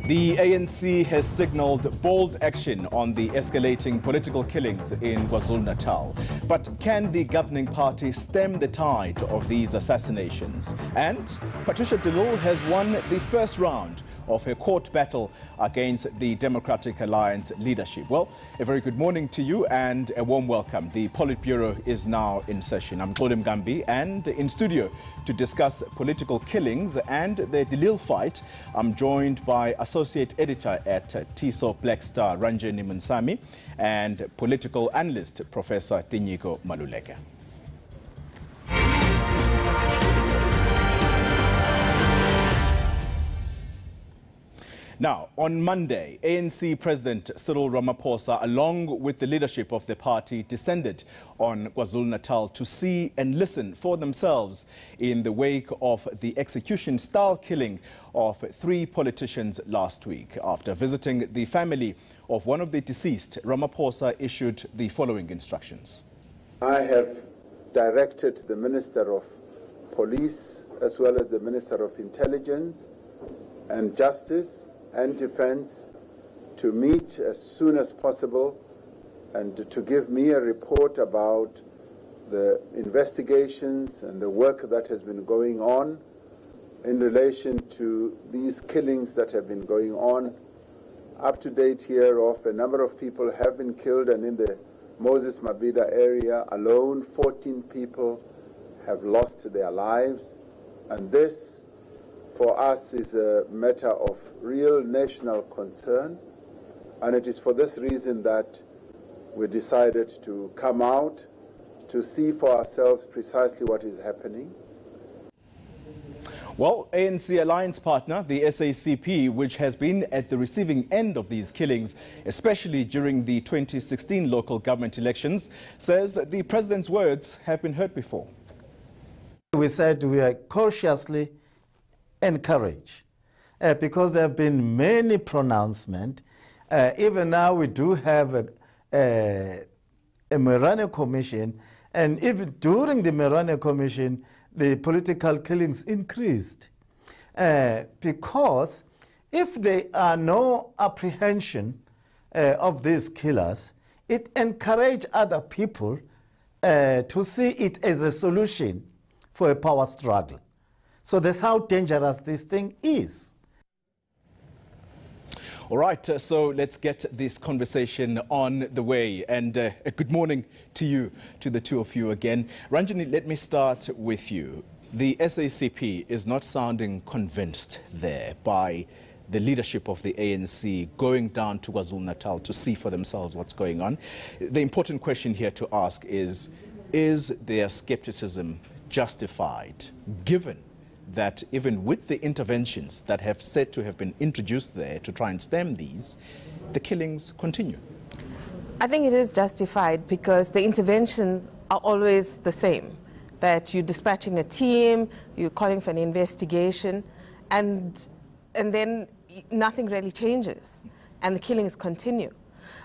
The ANC has signalled bold action on the escalating political killings in KwaZulu-Natal. But can the governing party stem the tide of these assassinations? And Patricia de Lille has won the first round of her court battle against the Democratic Alliance leadership. Well, a very good morning to you and a warm welcome. The Politbureau is now in session. I'm Claude Mgambi, and in studio to discuss political killings and the de Lille fight, I'm joined by Associate Editor at Tiso Black Star, Ranjeni Munsami, and political analyst, Professor Tinyiko Maluleke. Now, on Monday, ANC President Cyril Ramaphosa, along with the leadership of the party, descended on KwaZulu-Natal to see and listen for themselves in the wake of the execution-style killing of 3 politicians last week. After visiting the family of one of the deceased, Ramaphosa issued the following instructions. I have directed the Minister of Police, as well as the Minister of Intelligence and Justice and Defense, to meet as soon as possible and to give me a report about the investigations and the work that has been going on in relation to these killings that have been going on. Up to date here, of a number of people have been killed, and in the Moses Mabhida area alone, 14 people have lost their lives. And this, for us, is a matter of real national concern, and it is for this reason that we decided to come out to see for ourselves precisely what is happening. Well, ANC alliance partner, the SACP, which has been at the receiving end of these killings, especially during the 2016 local government elections, says the president's words have been heard before. We said we are cautiously encouraged because there have been many pronouncements. Even now we do have a Merane Commission, and even during the Merane Commission, the political killings increased. Because if there are no apprehension of these killers, it encourages other people to see it as a solution for a power struggle. So that's how dangerous this thing is. All right, so let's get this conversation on the way. And a good morning to you, to the two of you again. Ranjani, let me start with you. The SACP is not sounding convinced there by the leadership of the ANC going down to KwaZulu-Natal to see for themselves what's going on. The important question here to ask is their skepticism justified, given that even with the interventions that have said to have been introduced there to try and stem these, the killings continue? I think it is justified because the interventions are always the same, that you're dispatching a team, you're calling for an investigation, and then nothing really changes, and the killings continue.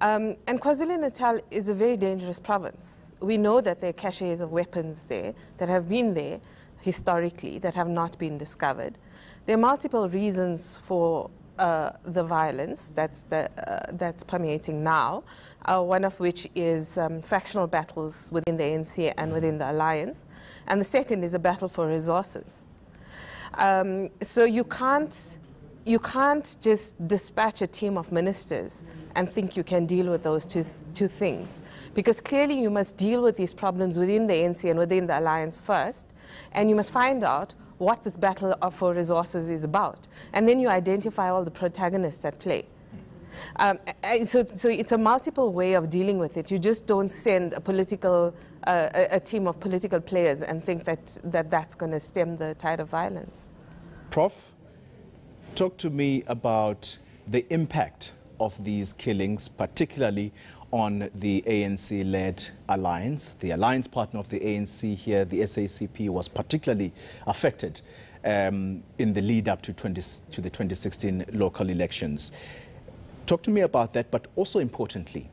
And KwaZulu-Natal is a very dangerous province. We know that there are caches of weapons there that have been there historically that have not been discovered. There are multiple reasons for the violence that's permeating now, one of which is factional battles within the ANC and within the alliance, and the second is a battle for resources. So you can't just dispatch a team of ministers and think you can deal with those two things, because clearly you must deal with these problems within the ANC and within the alliance first, and you must find out what this battle for resources is about, and then you identify all the protagonists at play. So it's a multiple way of dealing with it. You just don't send a team of political players and think that's going to stem the tide of violence. Prof, talk to me about the impact of these killings, particularly on the ANC-led alliance. The alliance partner of the ANC here, the SACP, was particularly affected in the lead-up to the 2016 local elections. Talk to me about that, but also importantly,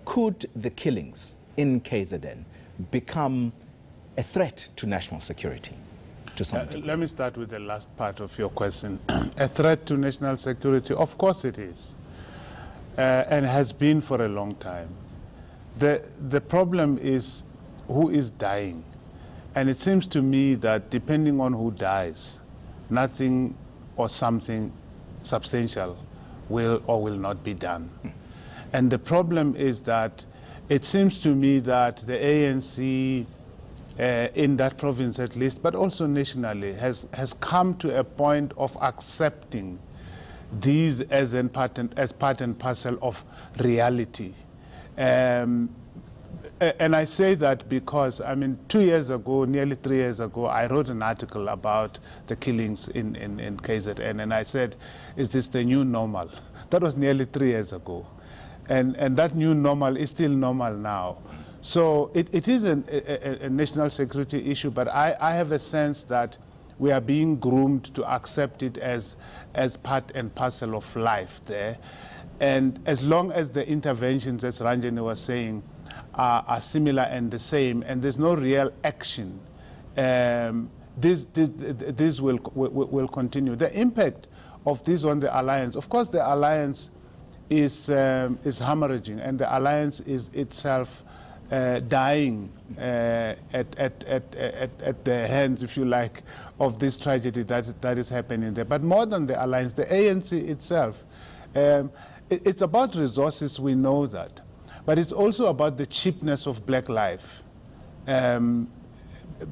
could the killings in KZN become a threat to national security? to some degree? Let me start with the last part of your question. A threat to national security? Of course it is, and has been for a long time. The problem is who is dying. And it seems to me that depending on who dies, nothing or something substantial will or will not be done. And the problem is that it seems to me that the ANC, in that province at least, but also nationally, has come to a point of accepting these as part and parcel of reality. And I say that because, I mean, 2 years ago, nearly 3 years ago, I wrote an article about the killings in KZN, and I said, is this the new normal? That was nearly 3 years ago. And that new normal is still normal now. So it is a national security issue, but I have a sense that we are being groomed to accept it as part and parcel of life there. And as long as the interventions, as Ranjani was saying, are similar and the same, and there's no real action, this will continue. The impact of this on the alliance, of course, the alliance is hemorrhaging, and the alliance is itself dying at the hands, if you like, of this tragedy that is happening there. But more than the alliance, the ANC itself, it's about resources, we know that. But it's also about the cheapness of black life.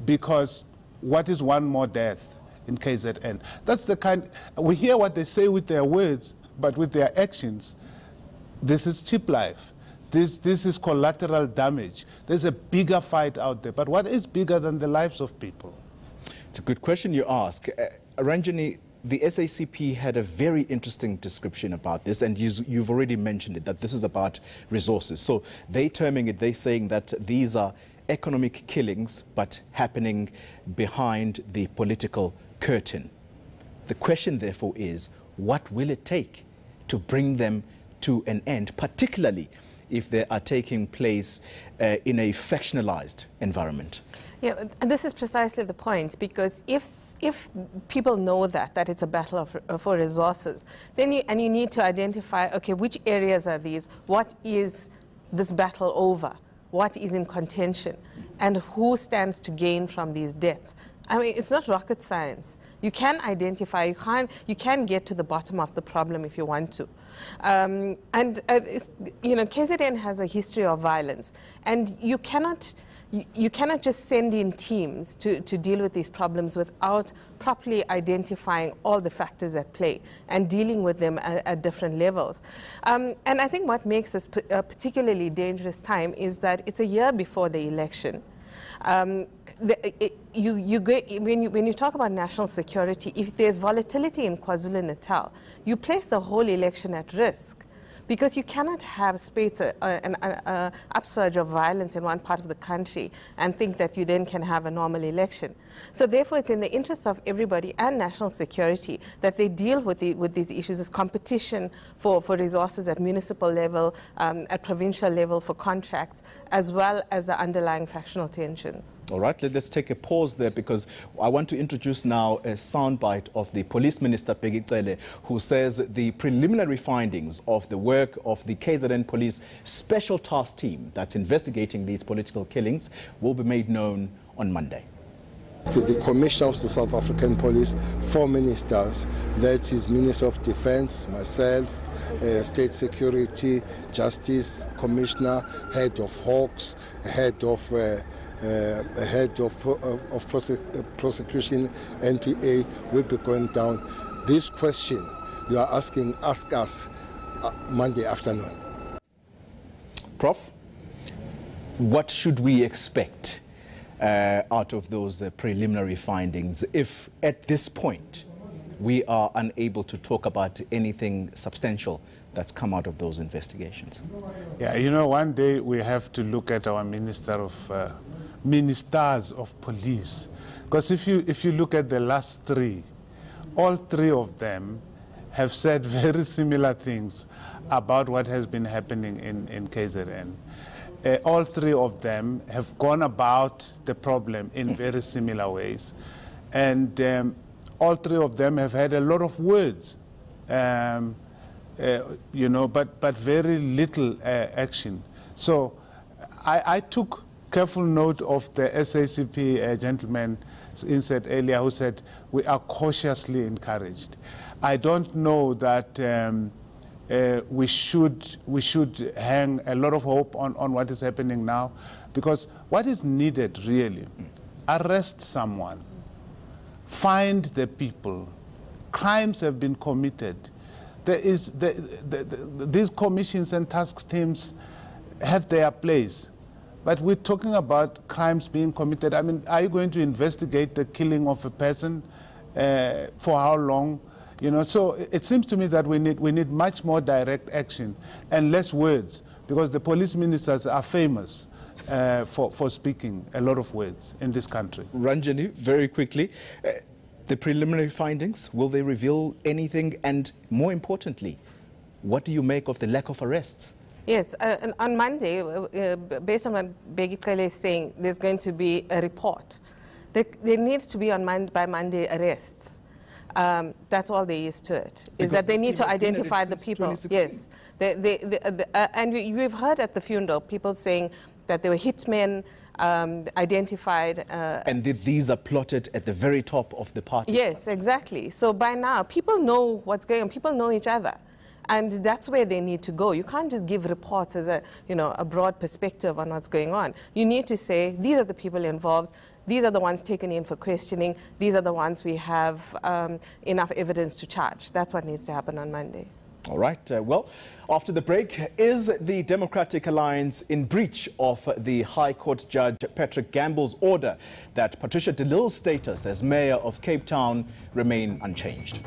Because what is one more death in KZN? That's the kind, we hear what they say with their words, but with their actions, this is cheap life. This is collateral damage. There's a bigger fight out there. But what is bigger than the lives of people? It's a good question you ask. Ranjani, the SACP had a very interesting description about this, and you've already mentioned it, that this is about resources. So they're saying that these are economic killings, but happening behind the political curtain. The question, therefore, is what will it take to bring them to an end, particularly if they are taking place in a factionalized environment? Yeah, and this is precisely the point, because if people know that it's a battle for resources, then you need to identify, okay, which areas are these? What is this battle over? What is in contention? And who stands to gain from these deaths? I mean, it's not rocket science. You can identify, you can get to the bottom of the problem if you want to. KZN has a history of violence, and you cannot just send in teams to deal with these problems without properly identifying all the factors at play and dealing with them at different levels. And I think what makes this a particularly dangerous time is that it's a year before the election. When you talk about national security, if there's volatility in KwaZulu-Natal, you place the whole election at risk, because you cannot have an upsurge of violence in one part of the country and think that you then can have a normal election. So therefore, it's in the interest of everybody and national security that they deal with these issues, this competition for resources at municipal level, at provincial level for contracts, as well as the underlying factional tensions. All right, let's take a pause there, because I want to introduce now a soundbite of the Police Minister, Peggy Cele, who says the preliminary findings of the work of the KZN Police Special Task Team that's investigating these political killings will be made known on Monday. The Commissioner of the South African Police, 4 ministers, that is Minister of Defense, myself, State Security, Justice, Commissioner, Head of Hawks, Head of Prosecution, NPA, will be going down. This question you are asking, ask us Monday afternoon. Prof, what should we expect out of those preliminary findings if at this point we are unable to talk about anything substantial that's come out of those investigations? Yeah, you know, one day we have to look at our ministers of police, because if you look at the last three, all three of them have said very similar things about what has been happening in KZN. All three of them have gone about the problem in very similar ways. And all three of them have had a lot of words, you know, but very little action. So I took careful note of the SACP gentleman inset earlier who said we are cautiously encouraged. I don't know that we should hang a lot of hope on what is happening now, because what is needed really, arrest someone, find the people. Crimes have been committed. There is these commissions and task teams have their place. But we're talking about crimes being committed. I mean, are you going to investigate the killing of a person for how long? You know, so it seems to me that we need much more direct action and less words, because the police ministers are famous for speaking a lot of words in this country. Ranjani, very quickly, the preliminary findings, will they reveal anything? And more importantly, what do you make of the lack of arrests? Yes, on Monday, based on what Begitele is saying, there's going to be a report. There needs to be by Monday arrests. That's all there is to it. Is that they need to identify the people. Yes, and we've heard at the funeral people saying that there were hitmen identified. And these are plotted at the very top of the party. Yes, exactly. So by now, people know what's going on. People know each other. And that's where they need to go. You can't just give reports as a broad perspective on what's going on. You need to say, these are the people involved. These are the ones taken in for questioning. These are the ones we have enough evidence to charge. That's what needs to happen on Monday. All right. Well, after the break, is the Democratic Alliance in breach of the High Court Judge Patrick Gamble's order that Patricia de Lille's status as Mayor of Cape Town remain unchanged?